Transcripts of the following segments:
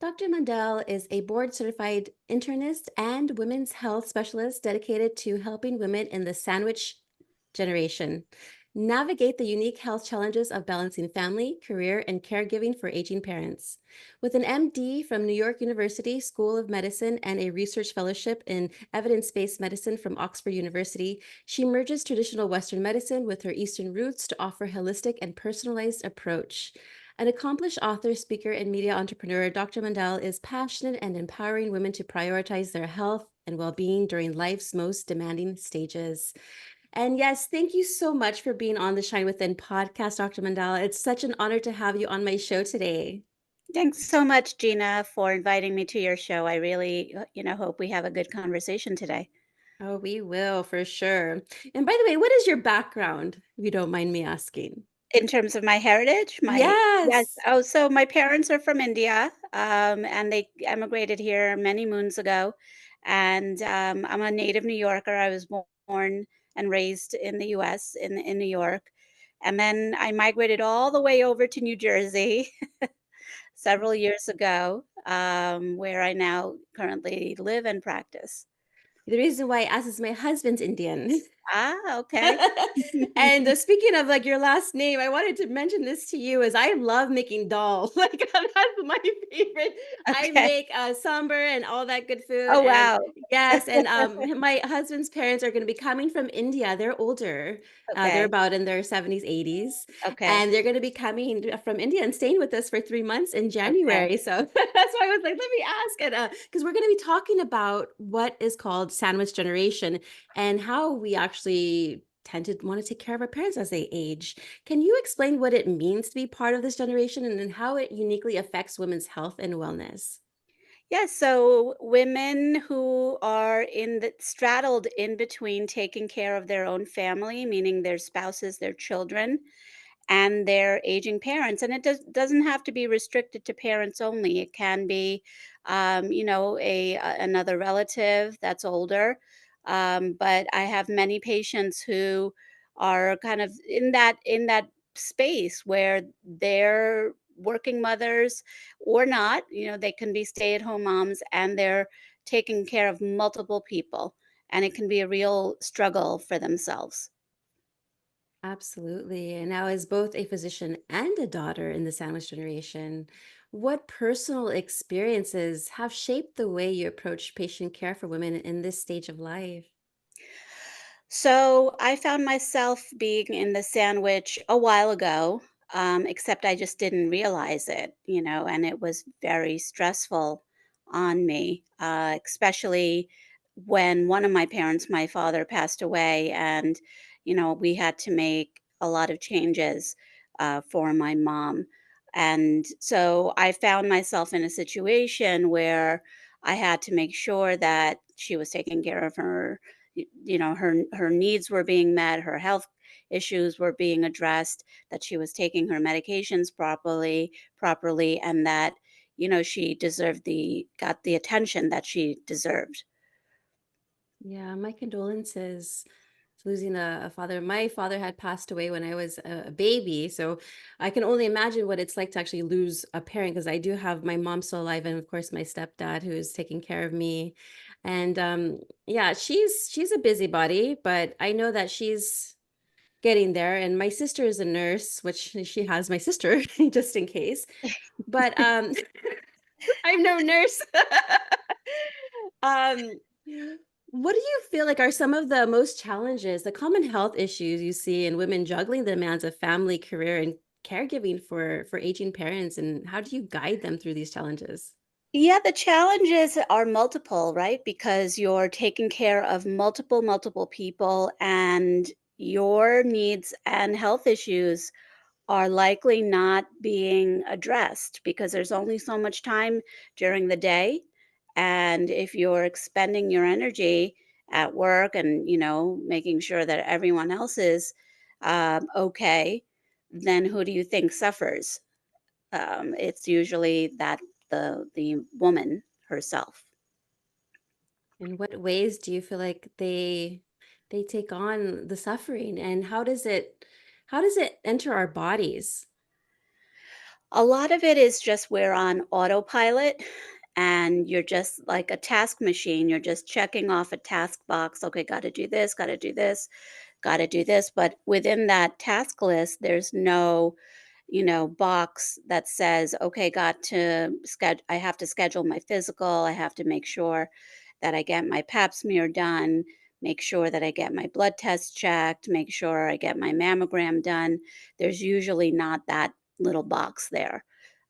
Dr. Mandel is a board certified internist and women's health specialist dedicated to helping women in the sandwich generation navigate the unique health challenges of balancing family, career, and caregiving for aging parents. With an MD from New York University School of Medicine and a research fellowship in evidence based medicine from Oxford University, she merges traditional Western medicine with her Eastern roots to offer a holistic and personalized approach. An accomplished author, speaker, and media entrepreneur, Dr. Mandel is passionate and empowering women to prioritize their health and well being during life's most demanding stages. And yes, thank you so much for being on the Shine Within podcast, Dr. Mandel. It's such an honor to have you on my show today. Thanks so much, Gina, for inviting me to your show. I really, hope we have a good conversation today. Oh, we will for sure. And by the way, what is your background, if you don't mind me asking? In terms of my heritage, my yes. Yes. Oh, so my parents are from India, and they emigrated here many moons ago. And I'm a native New Yorker. I was born and raised in the U.S. in New York, and then I migrated all the way over to New Jersey several years ago, where I now currently live and practice. The reason why I asked is my husband's Indian. Ah, okay. And speaking of like your last name, I wanted to mention this to you as I love making dal. Like that's my favorite. I Okay. make sambar and all that good food. Oh, And wow. yes, and my husband's parents are going to be coming from India. They're older. They're Okay, about in their 70s, 80s. okay, And they're going to be coming from India and staying with us for 3 months in okay. January. So that's why I was like, let me ask. And because we're going to be talking about what is called sandwich generation and how we actually tend to want to take care of our parents as they age. Can you explain what it means to be part of this generation and then how it uniquely affects women's health and wellness? Yeah, so women who are in the straddled in between taking care of their own family, meaning their spouses, their children, and their aging parents. And it doesn't have to be restricted to parents only. It can be, another relative that's older. But I have many patients who are kind of in that space where they're working mothers or not. They can be stay-at-home moms and they're taking care of multiple people, and it can be a real struggle for themselves. Absolutely. And now, as both a physician and a daughter in the sandwich generation, what personal experiences have shaped the way you approach patient care for women in this stage of life? So I found myself being in the sandwich a while ago, except I just didn't realize it, and it was very stressful on me, especially when one of my parents, my father, passed away, and we had to make a lot of changes for my mom. And so I found myself in a situation where I had to make sure that she was taking care of her needs were being met, her health issues were being addressed, that she was taking her medications properly, and that she deserved the got the attention that she deserved. Yeah, my condolences to losing a father. My father had passed away when I was a baby, so I can only imagine what it's like to actually lose a parent because I do have my mom still alive and of course my stepdad who is taking care of me. And yeah, she's a busybody, but I know that she's getting there. And my sister is a nurse, which she has my sister just in case. But I'm no nurse. Um, what do you feel like are some of the most challenges, the common health issues you see in women juggling the demands of family, career, and caregiving for aging parents, and how do you guide them through these challenges? Yeah, the challenges are multiple, right? Because you're taking care of multiple people, and your needs and health issues are likely not being addressed because there's only so much time during the day. And if you're expending your energy at work and, making sure that everyone else is okay, then who do you think suffers? It's usually that the woman herself. In what ways do you feel like they take on the suffering, and how does it enter our bodies? A lot of it is just we're on autopilot and you're just like a task machine. You're just checking off a task box. Okay, got to do this, got to do this, got to do this. But within that task list, there's no, box that says, okay, got to schedule, I have to schedule my physical. I have to make sure that I get my pap smear done, make sure that I get my blood test checked, make sure I get my mammogram done. There's usually not that little box there.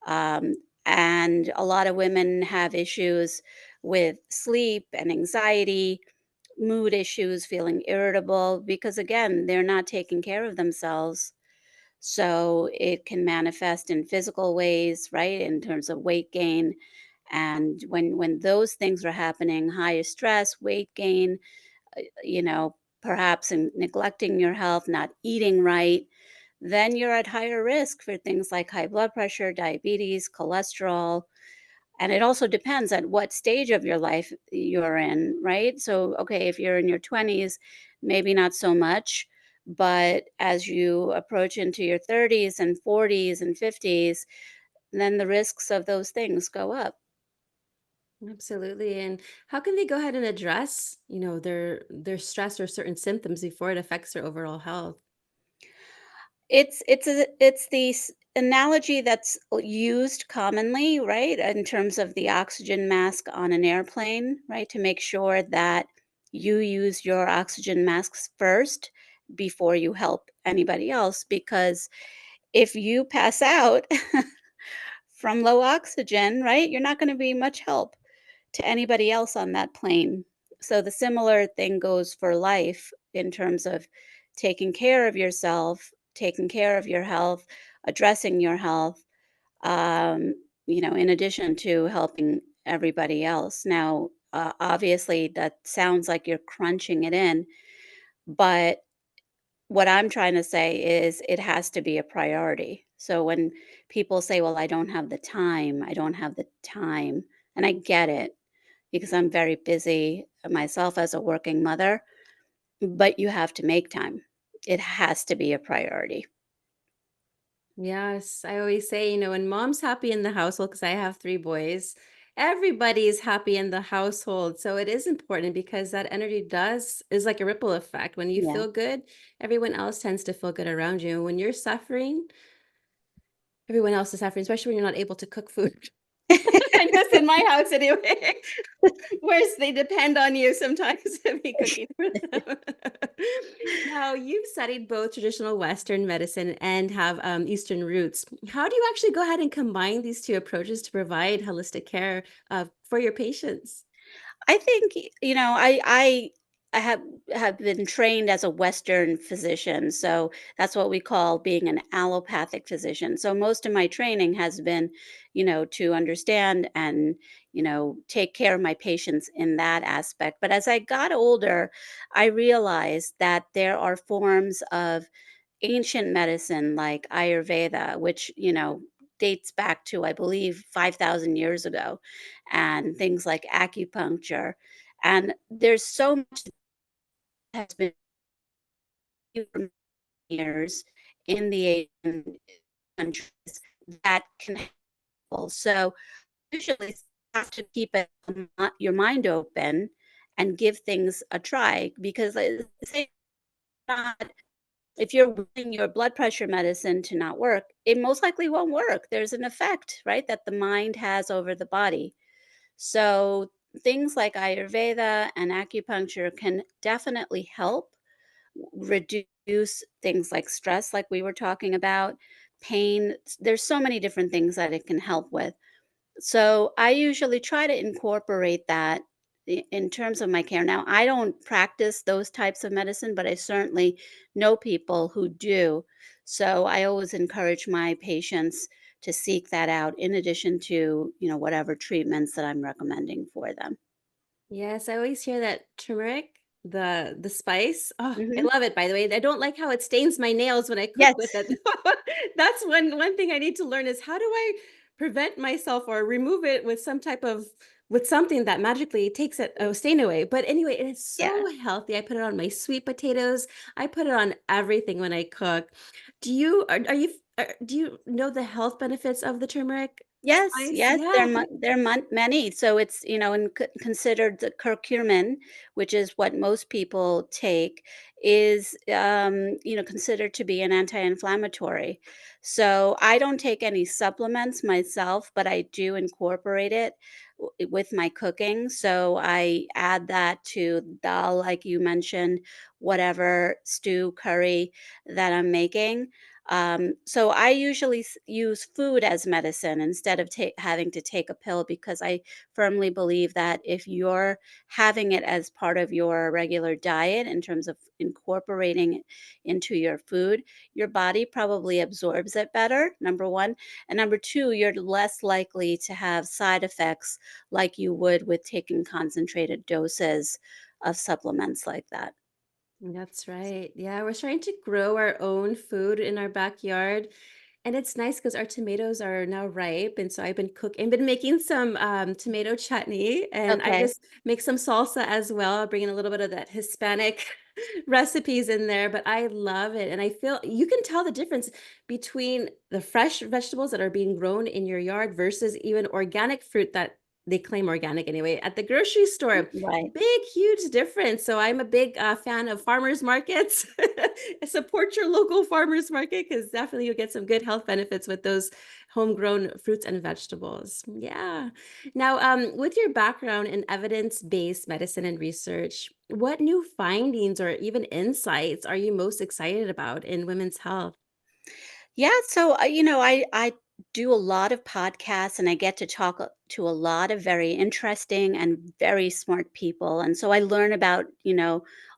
Um, and a lot of women have issues with sleep and anxiety, mood issues, feeling irritable, because again, they're not taking care of themselves. So it can manifest in physical ways, right? In terms of weight gain. And when those things are happening, higher stress, weight gain, perhaps in neglecting your health, not eating right, then you're at higher risk for things like high blood pressure, diabetes, cholesterol. And it also depends at what stage of your life you're in, right? So, okay, if you're in your 20s, maybe not so much. But as you approach into your 30s and 40s and 50s, then the risks of those things go up. Absolutely. And how can they go ahead and address, their stress or certain symptoms before it affects their overall health? It's the analogy that's used commonly, right, in terms of the oxygen mask on an airplane, right, to make sure that you use your oxygen masks first before you help anybody else. Because if you pass out from low oxygen, right, you're not going to be much help to anybody else on that plane. So the similar thing goes for life in terms of taking care of yourself, taking care of your health, addressing your health, in addition to helping everybody else. Now, obviously, that sounds like you're crunching it in, but what I'm trying to say is it has to be a priority. So when people say, well, I don't have the time, I don't have the time, and I get it because I'm very busy myself as a working mother, but you have to make time. It has to be a priority. Yes, I always say, when mom's happy in the household, because I have three boys, everybody is happy in the household. So it is important because that energy is like a ripple effect. When you Yeah. feel good, everyone else tends to feel good around you. When you're suffering, everyone else is suffering, especially when you're not able to cook food. I guess in my house anyway. Whereas they depend on you sometimes to be cooking for them. Now, you've studied both traditional Western medicine and have Eastern roots. How do you actually go ahead and combine these two approaches to provide holistic care for your patients? I think, I have been trained as a Western physician, so that's what we call being an allopathic physician. So most of my training has been, to understand and, take care of my patients in that aspect. But as I got older, I realized that there are forms of ancient medicine like Ayurveda, which, dates back to, I believe, 5,000 years ago, and things like acupuncture. And there's so much that has been for years in the Asian countries that can help. So usually you have to keep your mind open and give things a try because say not if you're willing your blood pressure medicine to not work, it most likely won't work. There's an effect, right, that the mind has over the body. So things like Ayurveda and acupuncture can definitely help reduce things like stress, like we were talking about, pain. There's so many different things that it can help with. So I usually try to incorporate that in terms of my care. Now, I don't practice those types of medicine, but I certainly know people who do. So I always encourage my patients to seek that out in addition to, whatever treatments that I'm recommending for them. Yes, I always hear that turmeric, the spice. Oh, I Hmm. love it, by the way. I don't like how it stains my nails when I cook Yes. with it. That's one thing I need to learn is how do I prevent myself or remove it with with something that magically takes it stain away. But anyway, it is Yeah. so healthy. I put it on my sweet potatoes. I put it on everything when I cook. Are you Do you know the health benefits of the turmeric Yes, spice? yes, Yeah. there are many. So it's, and considered the curcumin, which is what most people take, is, considered to be an anti-inflammatory. So I don't take any supplements myself, but I do incorporate it with my cooking. So I add that to dal, like you mentioned, whatever stew, curry that I'm making. So I usually use food as medicine instead of having to take a pill, because I firmly believe that if you're having it as part of your regular diet in terms of incorporating it into your food, your body probably absorbs it better, number one. And number two, you're less likely to have side effects like you would with taking concentrated doses of supplements like that. That's right. Yeah, we're trying to grow our own food in our backyard. And it's nice because our tomatoes are now ripe. And so I've been making some tomato chutney, and I Okay. just make some salsa as well, bringing a little bit of that Hispanic recipes in there. But I love it. And I feel you can tell the difference between the fresh vegetables that are being grown in your yard versus even organic fruit that they claim organic anyway at the grocery store. Right. Big, huge difference. So I'm a big fan of farmers markets. Support your local farmers market because definitely you'll get some good health benefits with those homegrown fruits and vegetables. Yeah. Now, with your background in evidence-based medicine and research, what new findings or even insights are you most excited about in women's health? Yeah, so I do a lot of podcasts, and I get to talk to a lot of very interesting and very smart people, and so I learn about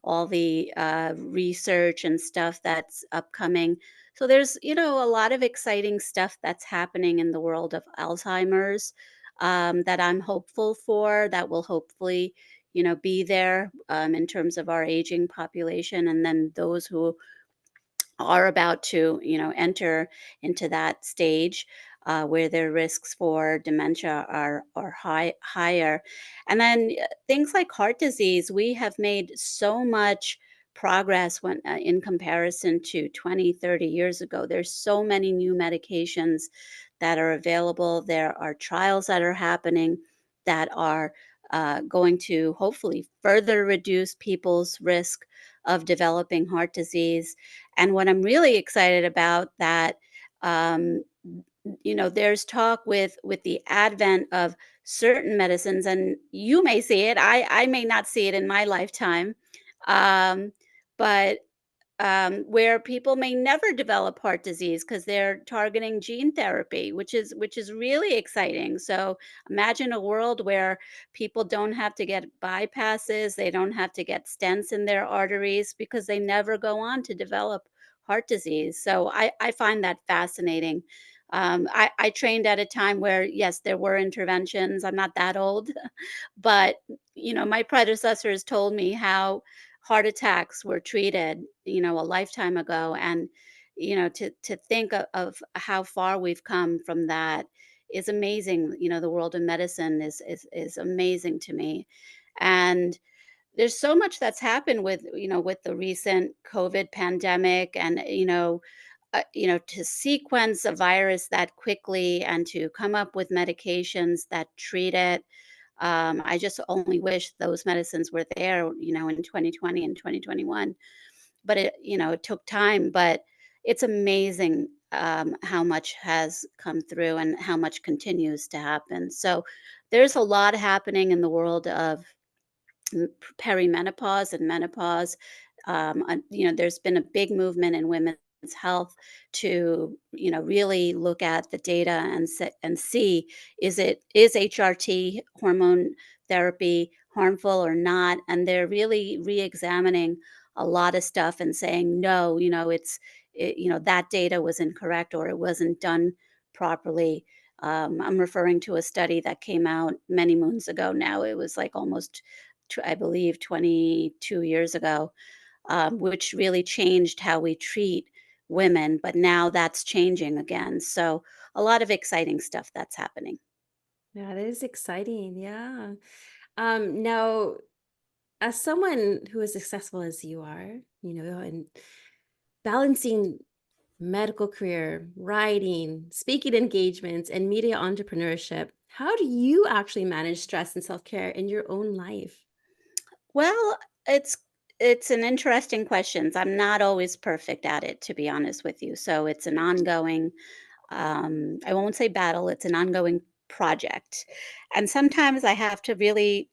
all the research and stuff that's upcoming. So there's a lot of exciting stuff that's happening in the world of Alzheimer's, that I'm hopeful for, that will hopefully be there, in terms of our aging population, and then those who are about to, enter into that stage, where their risks for dementia are higher. And then things like heart disease, we have made so much progress when in comparison to 20, 30 years ago. There's so many new medications that are available. There are trials that are happening that are going to hopefully further reduce people's risk of developing heart disease. And what I'm really excited about, that there's talk with the advent of certain medicines, and you may see it. I may not see it in my lifetime, um, but where people may never develop heart disease because they're targeting gene therapy, which is really exciting. So imagine a world where people don't have to get bypasses, they don't have to get stents in their arteries because they never go on to develop heart disease. So I find that fascinating. I trained at a time where, yes, there were interventions. I'm not that old, but my predecessors told me how heart attacks were treated, a lifetime ago. And, to think of how far we've come from that is amazing. The world of medicine is amazing to me. And there's so much that's happened with the recent COVID pandemic, and, to sequence a virus that quickly and to come up with medications that treat it. I just only wish those medicines were there, in 2020 and 2021. But it took time. But it's amazing, how much has come through and how much continues to happen. So there's a lot happening in the world of perimenopause and menopause. There's been a big movement in women's health to, really look at the data and see, is HRT hormone therapy harmful or not? And they're really re-examining a lot of stuff and saying, no, that data was incorrect, or it wasn't done properly. I'm referring to a study that came out many moons ago now. It was like almost I believe 22 years ago, which really changed how we treat women. But now that's changing again. So a lot of exciting stuff that's happening. Yeah, that is exciting. Yeah. Now, as someone who is successful as you are, and balancing medical career, writing, speaking engagements, and media entrepreneurship. How do you actually manage stress and self care in your own life? Well, it's it's an interesting question. I'm not always perfect at it, to be honest with you. So it's an ongoing, I won't say battle, it's an ongoing project. And sometimes I have to really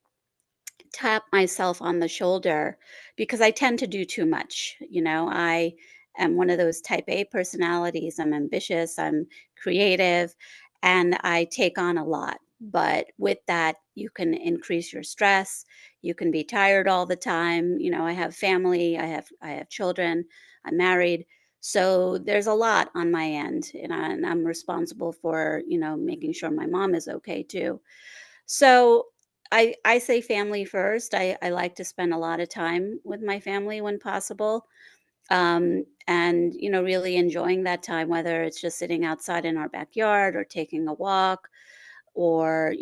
tap myself on the shoulder because I tend to do too much. I am one of those type A personalities. I'm ambitious, I'm creative, and I take on a lot. But with that, you can increase your stress. You can be tired all the time. I have family, I have children, I'm married. So there's a lot on my end, and I'm responsible for, making sure my mom is okay too. So I say family first. I like to spend a lot of time with my family when possible. And really enjoying that time, whether it's just sitting outside in our backyard or taking a walk or,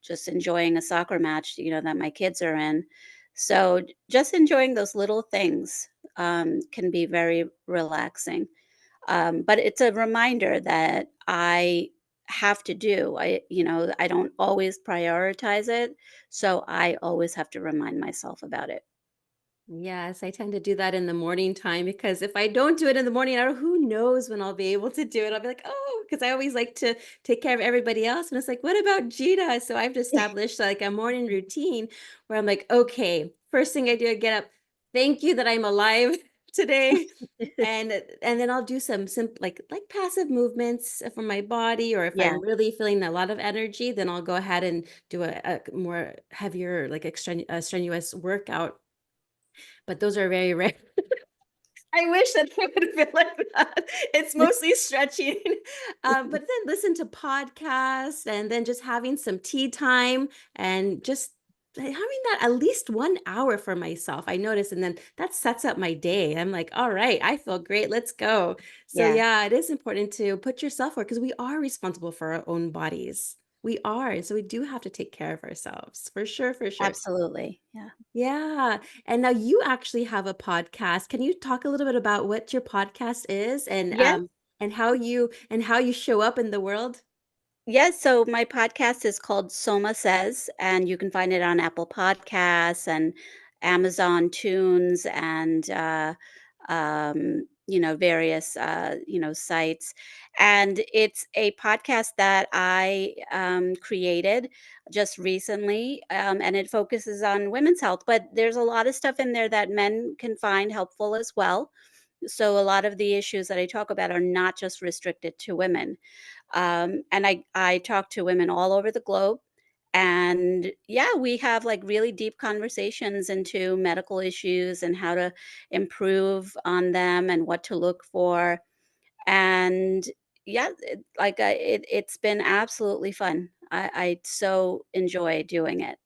just enjoying a soccer match, that my kids are in. So just enjoying those little things can be very relaxing. But it's a reminder that I have to do. I don't always prioritize it. So I always have to remind myself about it. Yes, I tend to do that in the morning time because if I don't do it in the morning, who knows when I'll be able to do it. I'll be like, oh, because I always like to take care of everybody else. And it's like, what about Gina? So I've established like a morning routine where I'm like, okay, first thing I do, I get up. Thank you that I'm alive today. And then I'll do some simple like passive movements for my body, or if Yeah, I'm really feeling a lot of energy, then I'll go ahead and do a more heavier, like strenuous workout, but those are very rare. I wish that they would feel like that. It's mostly stretching. But then listen to podcasts and then just having some tea time and just having that at least 1 hour for myself, I notice. And then that sets up my day. I'm like, all right, I feel great. Let's go. So, yeah, yeah, it is important to put yourself first because we are responsible for our own bodies. We are. So, we do have to take care of ourselves for sure. For sure. absolutely. Yeah. Yeah. And now you actually have a podcast. Can you talk a little bit about what your podcast is Yes. and how you show up in the world? Yes, so my podcast is called Soma Says, and you can find it on Apple Podcasts and Amazon Tunes and various sites. And it's a podcast that I created just recently, and it focuses on women's health. But there's a lot of stuff in there that men can find helpful as well. So a lot of the issues that I talk about are not just restricted to women. And I talk to women all over the globe. And yeah, we have like really deep conversations into medical issues and how to improve on them and what to look for. And yeah, it's been absolutely fun. I so enjoy doing it.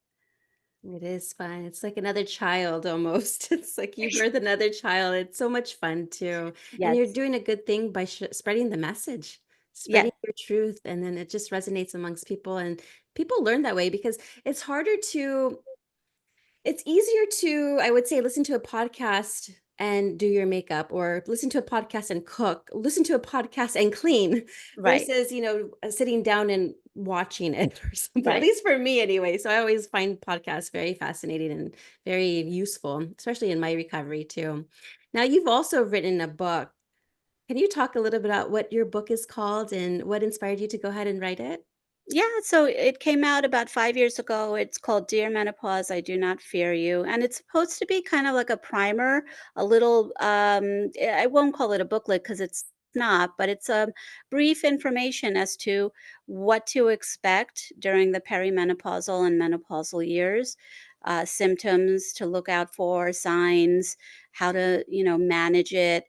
It is fun. It's like another child almost. It's like you birth another child. It's so much fun too. And you're Yes. doing a good thing by spreading the message, Yes. spreading your truth. And then it just resonates amongst people. And people learn that way because it's harder to it's easier to, I would say, listen to a podcast and do your makeup, or listen to a podcast and cook, listen to a podcast and clean Right. versus, sitting down and watching it or something, at Right. least for me anyway. So I always find podcasts very fascinating and very useful, especially in my recovery too. Now, you've also written a book. Can you talk a little bit about what your book is called and what inspired you to go ahead and write it? Yeah, so it came out about 5 years ago. It's called Dear Menopause, I Do Not Fear You, and it's supposed to be kind of like a primer, a little, I won't call it a booklet because it's not, but it's a brief information as to what to expect during the perimenopausal and menopausal years, symptoms to look out for, signs, how to, manage it,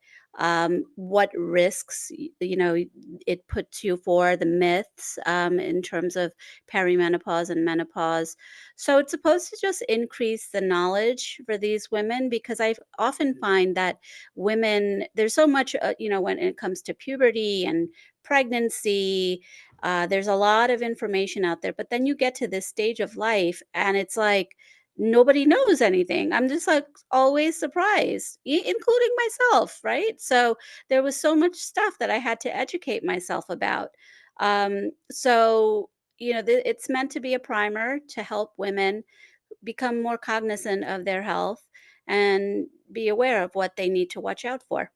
what risks, it puts you for, the myths in terms of perimenopause and menopause. So it's supposed to just increase the knowledge for these women because I often find that women, there's so much, when it comes to puberty and pregnancy, there's a lot of information out there. But then you get to this stage of life and it's like, nobody knows anything. I'm just like always surprised, including myself, right? So there was so much stuff that I had to educate myself about. So, it's meant to be a primer to help women become more cognizant of their health and be aware of what they need to watch out for.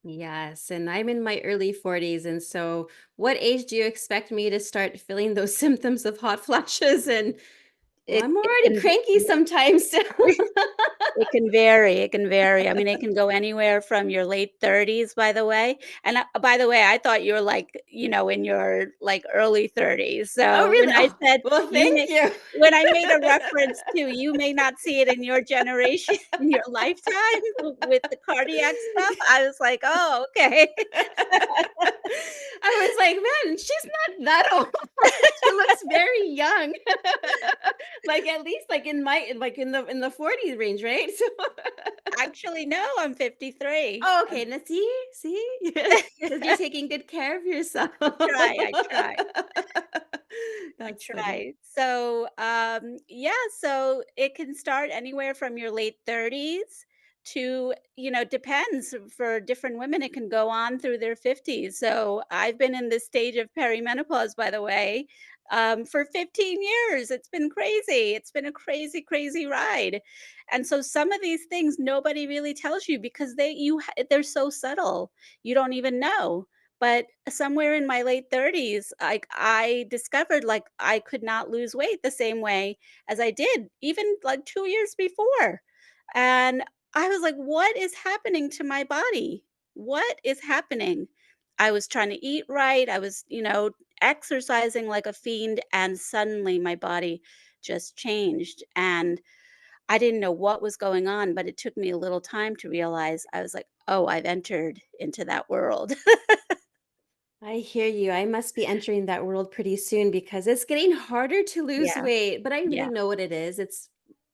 Yes, and I'm in my early 40s. And so, what age do you expect me to start feeling those symptoms of hot flashes? And well, It I'm it already can cranky sometimes. It can vary, it can vary. I mean, it can go anywhere from your late 30s, by the way, and, by the way, I thought you were, like, in your, like, early 30s, Oh, so when really? I Oh, said well, you thank may you. when I made a reference to you may not see it in your generation, in your lifetime with the cardiac stuff, I was like, "Oh, okay." I was like, man, she's not that old. She looks very young. Like at least like in my like in the 40s range, right? So Actually, no, I'm 53. oh, okay. Now see, because you're taking good care of yourself. I try. I That's funny. try. So, yeah, so it can start anywhere from your late 30s to, depends for different women, it can go on through their 50s. So I've been in this stage of perimenopause, by the way, for 15 years. It's been crazy. It's been a crazy, crazy ride. And so some of these things nobody really tells you because they're so subtle. You don't even know. But somewhere in my late 30s, I discovered, like, I could not lose weight the same way as I did even, like, 2 years before, and I was like, "What is happening to my body? What is happening?" I was trying to eat right, I was, exercising like a fiend, and suddenly my body just changed, and I didn't know what was going on, but it took me a little time to realize. I was like, "Oh, I've entered into that world." I hear you. I must be entering that world pretty soon because it's getting harder to lose Yeah, weight, but I really yeah. know what it is.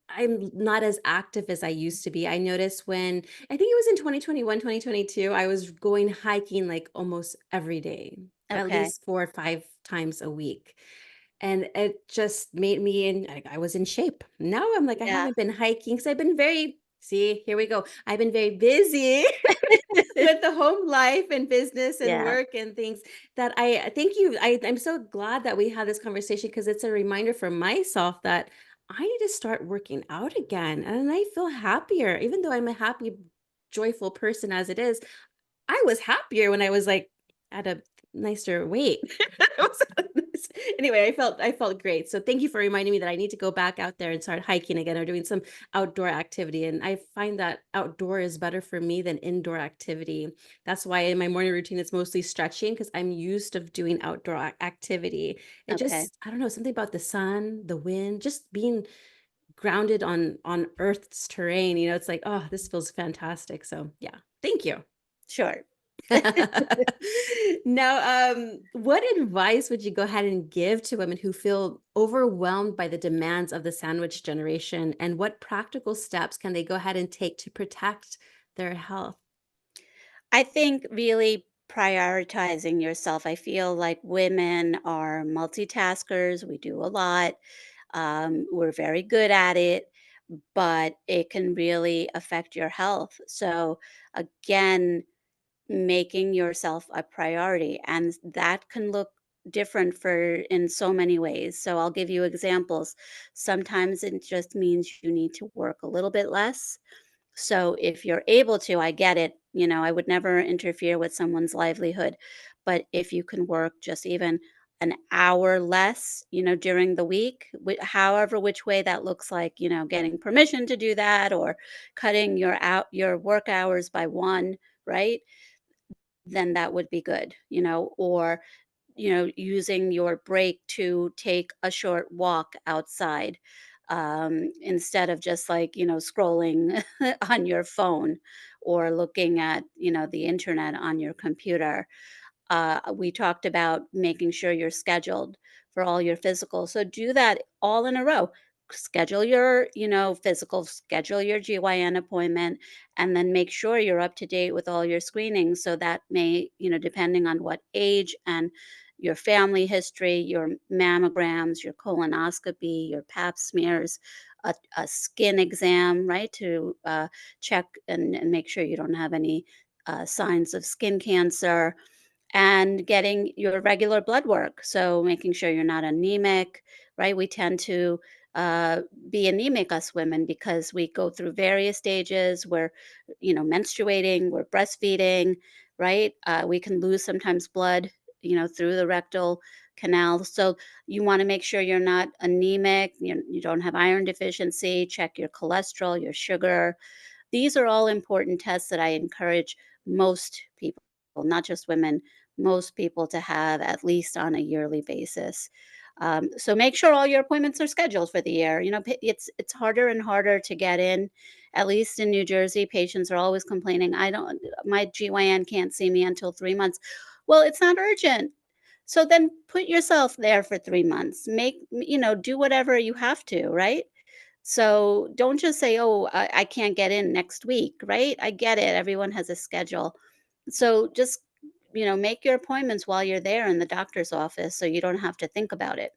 I'm not as active as I used to be. I noticed when I think it was in 2021, 2022, I was going hiking like almost every day, at Okay. least 4 or 5 times a week. And it just made me I was in shape. Now I'm like, I Yeah. haven't been hiking because I've been very, see, here we go. I've been very busy with the home life and business and Yeah. work and things that I thank you. I'm so glad that we had this conversation because it's a reminder for myself that I need to start working out again. And I feel happier, even though I'm a happy, joyful person as it is. I was happier when I was, like, at a nicer weight. It was anyway, I felt great. So thank you for reminding me that I need to go back out there and start hiking again or doing some outdoor activity, and I find that outdoor is better for me than indoor activity. That's why in my morning routine, it's mostly stretching because 'cause I'm used of doing outdoor activity. It Okay. just I don't know, something about the sun, the wind, just being grounded on Earth's terrain, it's like, "Oh, this feels fantastic." So, yeah, thank you. Sure. Now, what advice would you go ahead and give to women who feel overwhelmed by the demands of the sandwich generation? And what practical steps can they go ahead and take to protect their health? I think really prioritizing yourself. I feel like women are multitaskers. We do a lot. We're very good at it, but it can really affect your health. So, again, making yourself a priority, and that can look different for in so many ways. So I'll give you examples. Sometimes it just means you need to work a little bit less. So if you're able to, I get it. I would never interfere with someone's livelihood. But if you can work just even an hour less, during the week, however which way that looks like, getting permission to do that or cutting your work hours by one, right? Then that would be good, or using your break to take a short walk outside, instead of just like, scrolling on your phone or looking at, the internet on your computer. We talked about making sure you're scheduled for all your physical. So do that all in a row. Schedule your, physical, schedule your GYN appointment, and then make sure you're up to date with all your screenings. So that may, depending on what age and your family history, your mammograms, your colonoscopy, your pap smears, a skin exam, right, to check and make sure you don't have any signs of skin cancer, and getting your regular blood work. So making sure you're not anemic, right? We tend to uh, be anemic, us women, because we go through various stages. We're, menstruating, we're breastfeeding, right? We can lose sometimes blood, through the rectal canal. So you want to make sure you're not anemic, you don't have iron deficiency, check your cholesterol, your sugar. These are all important tests that I encourage most people, not just women, most people to have at least on a yearly basis. So make sure all your appointments are scheduled for the year. It's harder and harder to get in. At least in New Jersey, patients are always complaining, I don't, my GYN can't see me until 3 months. Well, it's not urgent. So then put yourself there for 3 months. Do whatever you have to, right? So don't just say, "Oh, I can't get in next week," right? I get it. Everyone has a schedule. So just, make your appointments while you're there in the doctor's office so you don't have to think about it.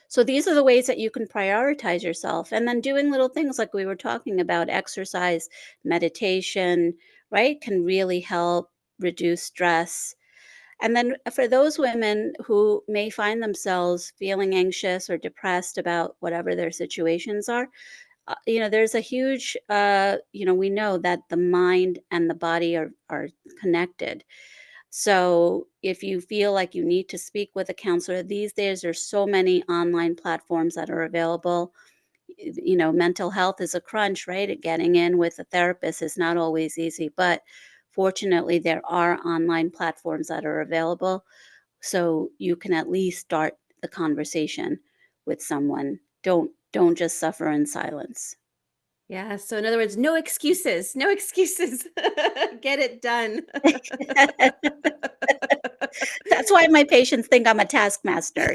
So these are the ways that you can prioritize yourself. And then doing little things like we were talking about, exercise, meditation, right, can really help reduce stress. And then for those women who may find themselves feeling anxious or depressed about whatever their situations are, there's a huge, we know that the mind and the body are connected. So if you feel like you need to speak with a counselor, these days there's so many online platforms that are available. Mental health is a crunch, right? Getting in with a therapist is not always easy, but fortunately there are online platforms that are available, so you can at least start the conversation with someone. Don't just suffer in silence. Yeah. So, in other words, no excuses. No excuses. Get it done. That's why my patients think I'm a taskmaster.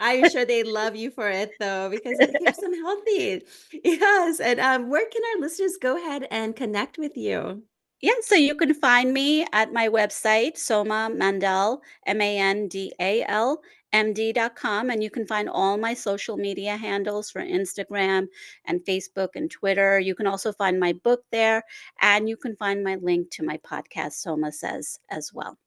I'm sure they love you for it though, because it keeps them healthy. Yes. And where can our listeners go ahead and connect with you? Yeah, so you can find me at my website, Soma Mandal, Mandal, MD.com, and you can find all my social media handles for Instagram and Facebook and Twitter. You can also find my book there, and you can find my link to my podcast, Soma Says, as well.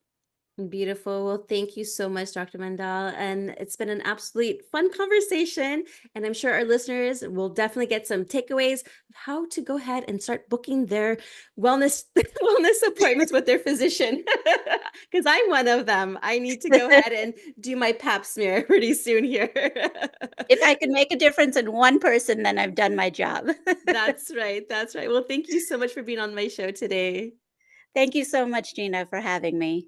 Beautiful. Well, thank you so much, Dr. Mandal. And it's been an absolute fun conversation. And I'm sure our listeners will definitely get some takeaways of how to go ahead and start booking their wellness wellness appointments with their physician. Because I'm one of them. I need to go ahead and do my pap smear pretty soon here. If I can make a difference in one person, then I've done my job. That's right. That's right. Well, thank you so much for being on my show today. Thank you so much, Gina, for having me.